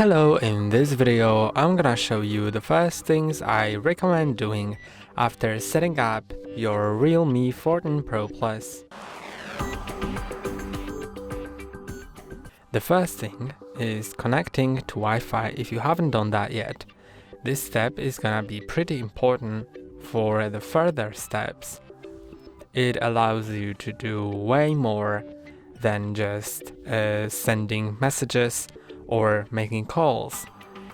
Hello, in this video I'm gonna show you the first things I recommend doing after setting up your Realme 14 Pro Plus. The first thing is connecting to Wi-Fi if you haven't done that yet. This step is gonna be pretty important for the further steps. It allows you to do way more than just sending messages or making calls.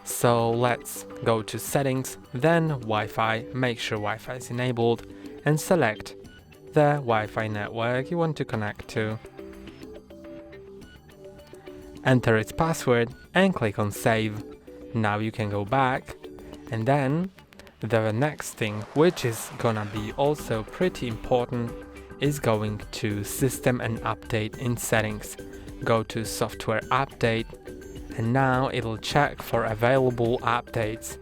So let's go to settings, then Wi-Fi, make sure Wi-Fi is enabled and select the Wi-Fi network you want to connect to. Enter its password and click on save. Now you can go back, and then the next thing, which is gonna be also pretty important, is going to system and update in settings. Go to software update, and now it'll check for available updates.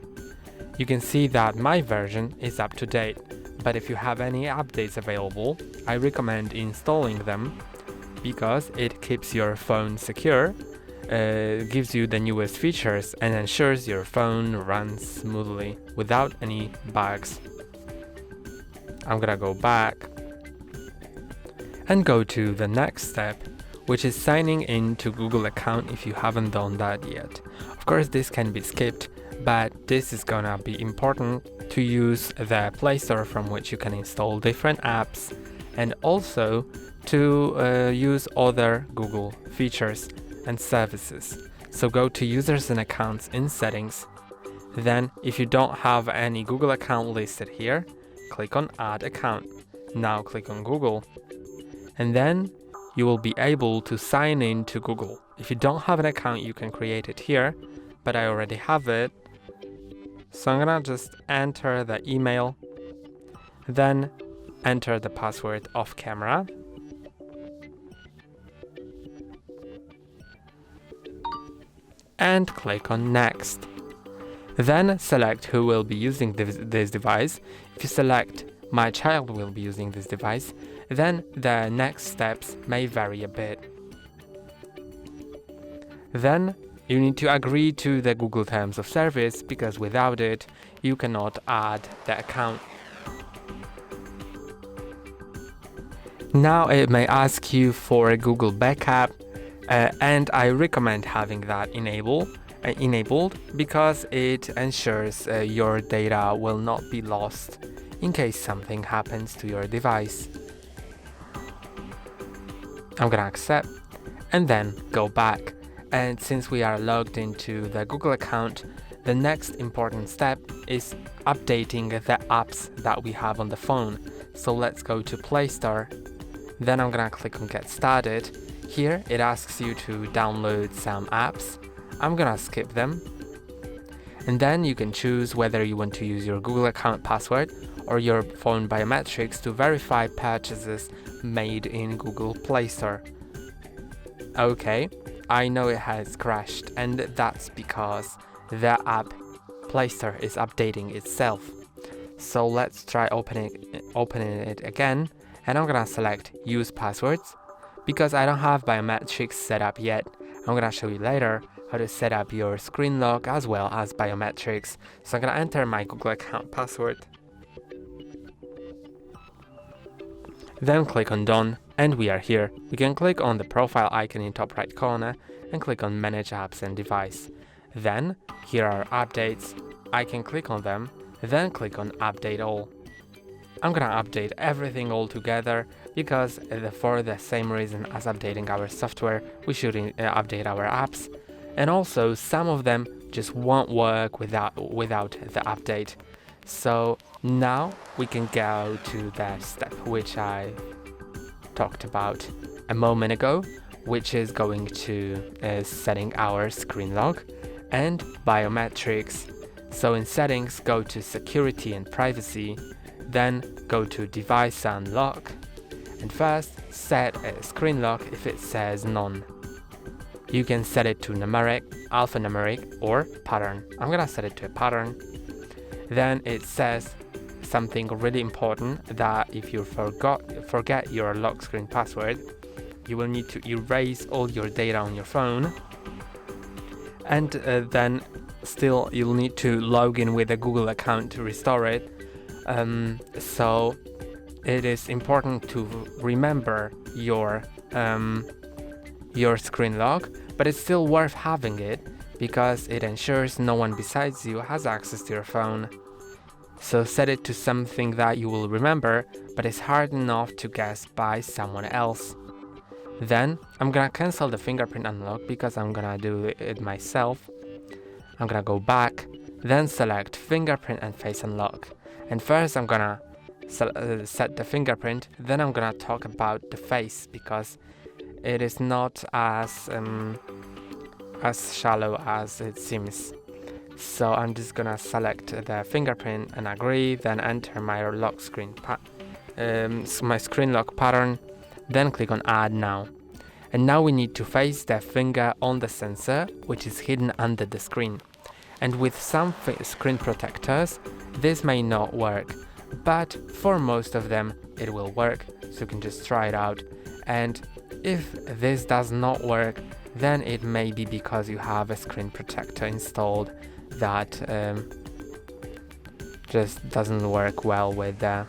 You can see that my version is up to date, but if you have any updates available, I recommend installing them because it keeps your phone secure, gives you the newest features, and ensures your phone runs smoothly without any bugs. I'm gonna go back and go to the next step, which is signing in to Google account if you haven't done that yet. Of course, this can be skipped, but this is gonna be important to use the Play Store from which you can install different apps, and also to use other Google features and services. So go to users and accounts in settings. Then if you don't have any Google account listed here, click on add account. Now click on Google, and then you will be able to sign in to Google. If you don't have an account, you can create it here, but I already have it. So I'm gonna just enter the email, then enter the password off camera. And click on next. Then select who will be using this device. If you select my child will be using this device, then the next steps may vary a bit. Then you need to agree to the Google Terms of Service, because without it you cannot add the account. Now it may ask you for a Google backup, and I recommend having that enabled because it ensures your data will not be lost in case something happens to your device. I'm gonna accept and then go back. And since we are logged into the Google account, the next important step is updating the apps that we have on the phone. So let's go to Play Store. Then I'm gonna click on Get Started. Here it asks you to download some apps. I'm gonna skip them. And then you can choose whether you want to use your Google account password or your phone biometrics to verify purchases made in Google Play Store. Okay, I know it has crashed, and that's because the app Play Store is updating itself. So let's try opening it again, and I'm gonna select use passwords because I don't have biometrics set up yet. I'm gonna show you later how to set up your screen lock as well as biometrics. So I'm gonna enter my Google account password. Then click on Done, and we are here. We can click on the profile icon in top right corner and click on Manage Apps and Device. Then here are updates. I can click on them, then click on Update All. I'm gonna update everything all together because for the same reason as updating our software, we should update our apps. And also some of them just won't work without the update. So now we can go to that step which I talked about a moment ago, which is going to setting our screen lock and biometrics. So in settings, go to security and privacy, then go to device unlock, and first set a screen lock if it says none. You can set it to numeric, alphanumeric, or pattern. I'm gonna set it to a pattern. Then it says something really important, that if you forget your lock screen password, you will need to erase all your data on your phone and then still you'll need to log in with a Google account to restore it. So it is important to remember your screen lock, but it's still worth having it because it ensures no one besides you has access to your phone. So set it to something that you will remember, but is hard enough to guess by someone else. Then I'm gonna cancel the fingerprint unlock because I'm gonna do it myself. I'm gonna go back, then select fingerprint and face unlock. And first I'm gonna set the fingerprint, then I'm gonna talk about the face because it is not as shallow as it seems. So I'm just gonna select the fingerprint and agree, then enter my lock screen my screen lock pattern, then click on add now. And now we need to face the finger on the sensor, which is hidden under the screen. And with some screen protectors, this may not work, but for most of them it will work, so you can just try it out. And if this does not work, then it may be because you have a screen protector installed that just doesn't work well with the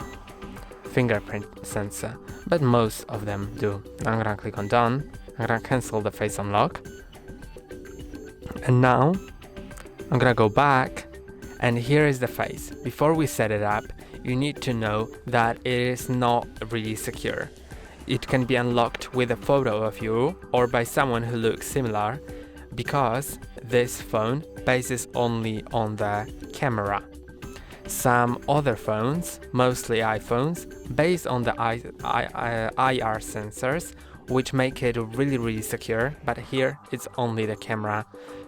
fingerprint sensor, but most of them do. I'm gonna click on done. I'm gonna cancel the face unlock, and now I'm gonna go back, and here is the face. Before we set it up, you need to know that it is not really secure. It can be unlocked with a photo of you or by someone who looks similar, because this phone bases only on the camera. Some other phones, mostly iPhones, base on the IR sensors, which make it really secure, but here it's only the camera.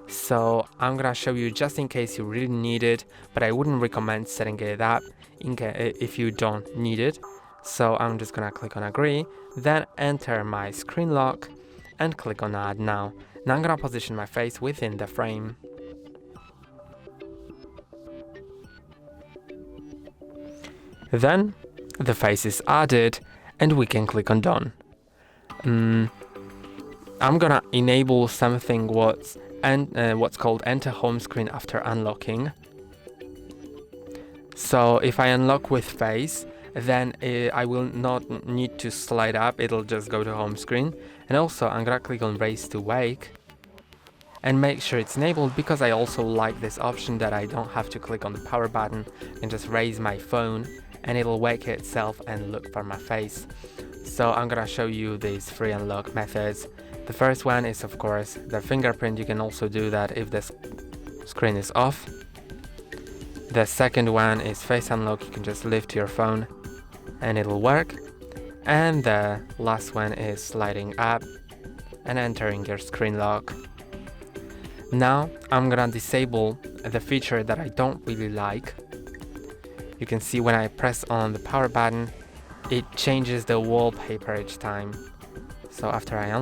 So I'm gonna show you just in case you really need it, but I wouldn't recommend setting it up if you don't need it. So I'm just gonna click on agree, then enter my screen lock and click on add now. Now I'm gonna position my face within the frame. Then the face is added and we can click on done. I'm gonna enable something what's called enter home screen after unlocking. So if I unlock with face, then I will not need to slide up, it'll just go to home screen. And also I'm gonna click on raise to wake and make sure it's enabled, because I also like this option that I don't have to click on the power button and just raise my phone and it'll wake itself and look for my face. So I'm gonna show you these free unlock methods. The first one is of course the fingerprint. You can also do that if the screen is off. The second one is face unlock. You can just lift your phone and it'll work. And the last one is sliding up and entering your screen lock. Now I'm gonna disable the feature that I don't really like. You can see when I press on the power button, it changes the wallpaper each time. So after I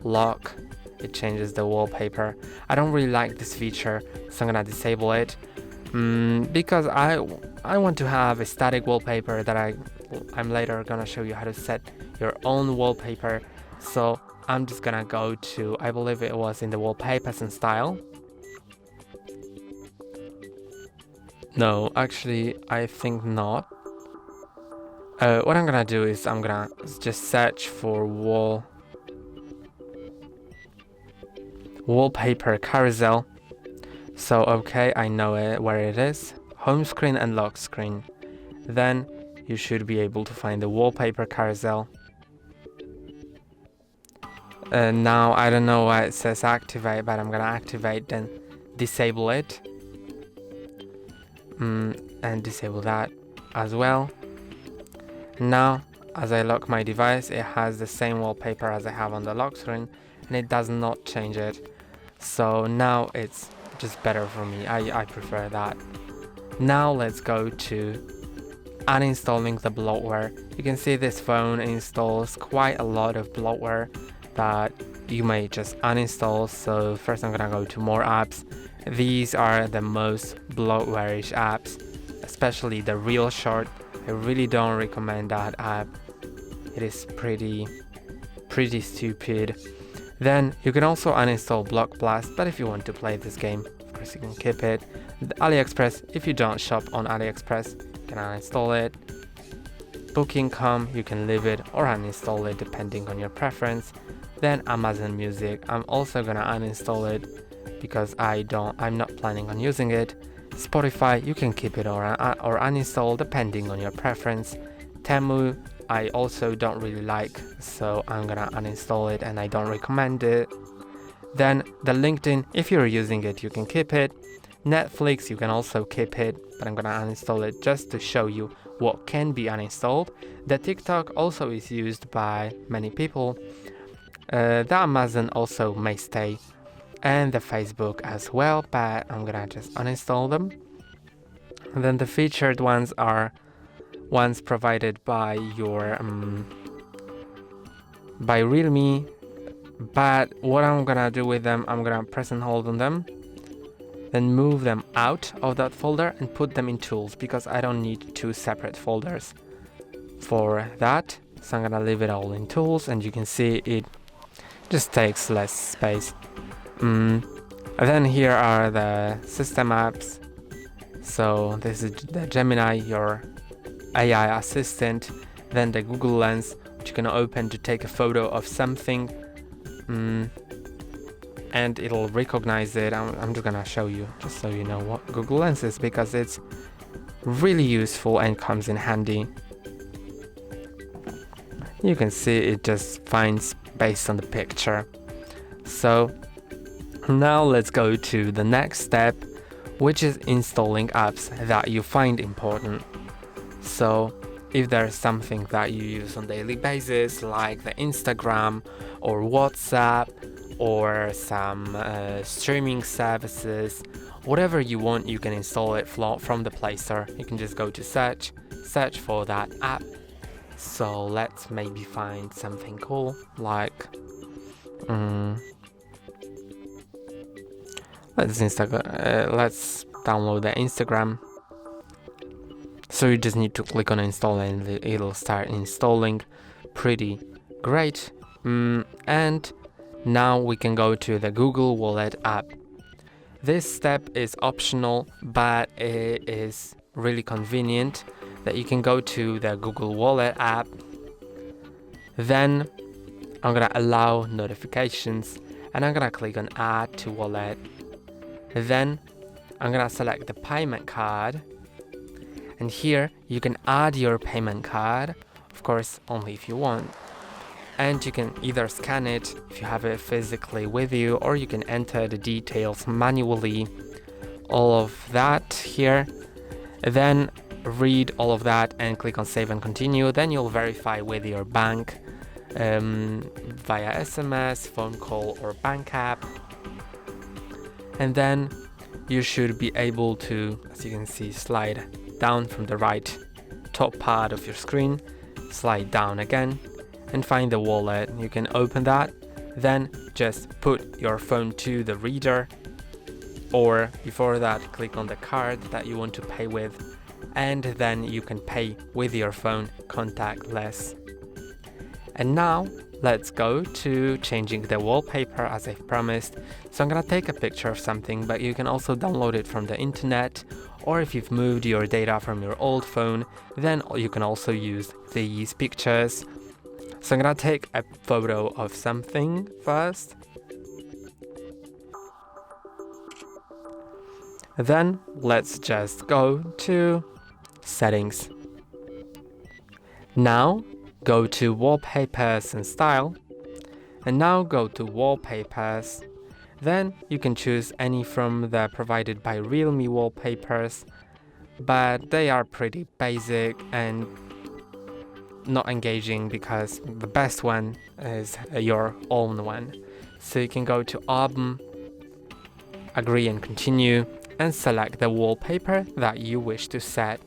lock, it changes the wallpaper. I don't really like this feature, so I'm gonna disable it because I want to have a static wallpaper that I'm later gonna show you how to set your own wallpaper. So I'm just gonna go to, I believe it was in the wallpapers and style. No, actually, I think not. What I'm gonna do is I'm gonna just search for wallpaper carousel. So okay, I know where it is. Home screen and lock screen. Then you should be able to find the wallpaper carousel. Now I don't know why it says activate, but I'm gonna activate, then disable it. And disable that as well. Now as I lock my device, it has the same wallpaper as I have on the lock screen and it does not change it. So now it's just better for me. I prefer that. Now let's go to uninstalling the bloatware. You can see this phone installs quite a lot of bloatware that you may just uninstall. So first I'm gonna go to more apps. These are the most bloatware-ish apps, especially the Real Short. I really don't recommend that app. It is pretty stupid. Then you can also uninstall Block Blast, but if you want to play this game, of course you can keep it. The AliExpress, if you don't shop on AliExpress, you can uninstall it. Booking.com, you can leave it or uninstall it depending on your preference. Then Amazon Music, I'm also gonna uninstall it because I'm not planning on using it. Spotify, you can keep it or uninstall depending on your preference. Temu, I also don't really like, so I'm gonna uninstall it and I don't recommend it. Then the LinkedIn, if you're using it, you can keep it. Netflix, you can also keep it, but I'm gonna uninstall it just to show you what can be uninstalled. The TikTok also is used by many people. The Amazon also may stay, and the Facebook as well, but I'm gonna just uninstall them. And then the featured ones are ones provided by your by Realme, but what I'm gonna do with them, I'm gonna press and hold on them, then move them out of that folder and put them in tools, because I don't need two separate folders for that. So I'm gonna leave it all in tools, and you can see it just takes less space. And then here are the system apps. So this is the Gemini, your AI assistant. Then the Google Lens, which you can open to take a photo of something, and it'll recognize it. I'm just gonna show you just so you know what Google Lens is, because it's really useful and comes in handy. You can see it just finds based on the picture. So now let's go to the next step, which is installing apps that you find important. So if there's something that you use on a daily basis, like the Instagram or WhatsApp or some streaming services, whatever you want, you can install it from the Play Store. You can just go to search for that app. So let's maybe find something cool, like let's download the Instagram. So you just need to click on install and it'll start installing. Pretty great. And now we can go to the Google Wallet app. This step is optional, but it is really convenient that you can go to the Google Wallet app. Then I'm gonna allow notifications and I'm gonna click on add to wallet. Then I'm gonna select the payment card, and here you can add your payment card, of course only if you want, and you can either scan it if you have it physically with you, or you can enter the details manually, all of that here. Then read all of that and click on save and continue. Then you'll verify with your bank via SMS, phone call or bank app, and then you should be able to, as you can see, slide down from the right top part of your screen, slide down again and find the wallet. You can open that, then just put your phone to the reader, or before that click on the card that you want to pay with, and then you can pay with your phone contactless. And now let's go to changing the wallpaper as I've promised. So I'm gonna take a picture of something, but you can also download it from the internet, or if you've moved your data from your old phone, then you can also use these pictures. So I'm gonna take a photo of something first. Then let's just go to settings. Now go to wallpapers and style, and now go to wallpapers. Then you can choose any from the provided by Realme wallpapers, but they are pretty basic and not engaging, because the best one is your own one. So you can go to album, agree and continue, and select the wallpaper that you wish to set.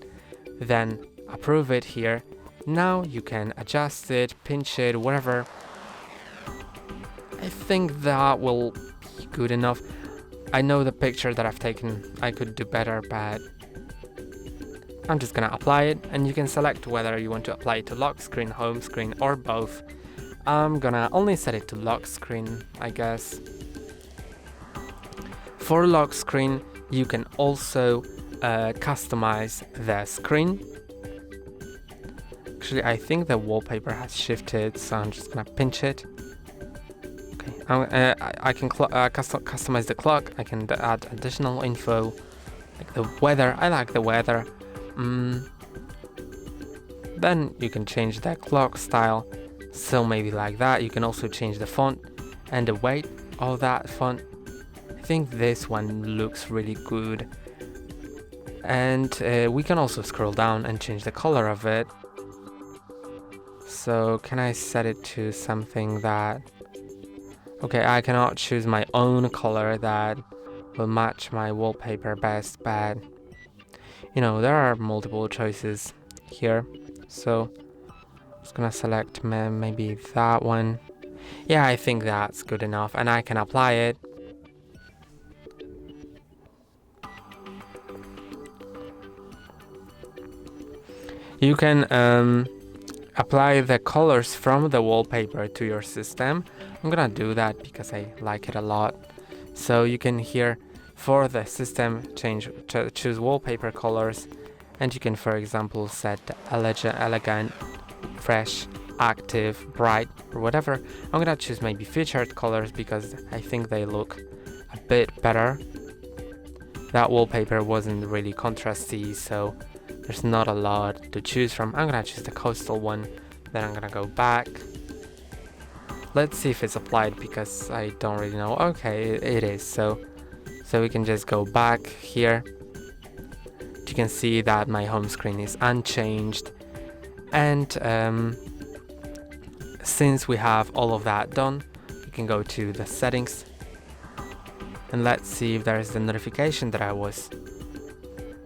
Then approve it here. Now you can adjust it, pinch it, whatever. I think that will be good enough. I know the picture that I've taken, I could do better, but I'm just gonna apply it, and you can select whether you want to apply it to lock screen, home screen, or both. I'm gonna only set it to lock screen, I guess. For lock screen, you can also customize the screen. Actually, I think the wallpaper has shifted, so I'm just gonna pinch it. Okay, I can customize the clock. I can add additional info, like the weather. I like the weather. Then you can change the clock style, so maybe like that. You can also change the font and the weight of that font. I think this one looks really good. And we can also scroll down and change the color of it. So can I set it to something that... Okay, I cannot choose my own color that will match my wallpaper best, but you know, there are multiple choices here. So I'm just gonna select maybe that one. Yeah, I think that's good enough, and I can apply it. You can apply the colors from the wallpaper to your system. I'm gonna do that because I like it a lot. So you can here for the system choose wallpaper colors, and you can, for example, set elegant, fresh, active, bright, or whatever. I'm gonna choose maybe featured colors because I think they look a bit better. That wallpaper wasn't really contrasty, so there's not a lot to choose from. I'm gonna choose the coastal one, then I'm gonna go back. Let's see if it's applied because I don't really know. Okay, it is. So we can just go back here. You can see that my home screen is unchanged, and since we have all of that done, we can go to the settings, and let's see if there is the notification that I was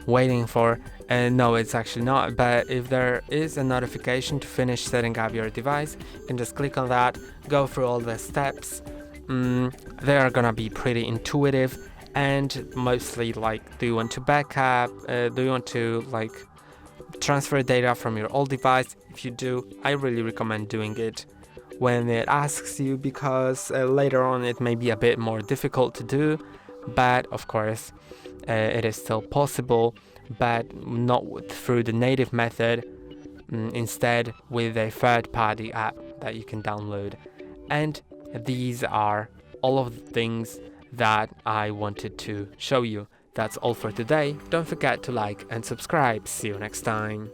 waiting for. No, it's actually not, but if there is a notification to finish setting up your device, you can just click on that, go through all the steps. They are gonna be pretty intuitive, and mostly like, do you want to backup, do you want to like transfer data from your old device? If you do, I really recommend doing it when it asks you, because later on it may be a bit more difficult to do, but of course it is still possible, but not through the native method, instead with a third-party app that you can download. And these are all of the things that I wanted to show you. That's all for today. Don't forget to like and subscribe. See you next time.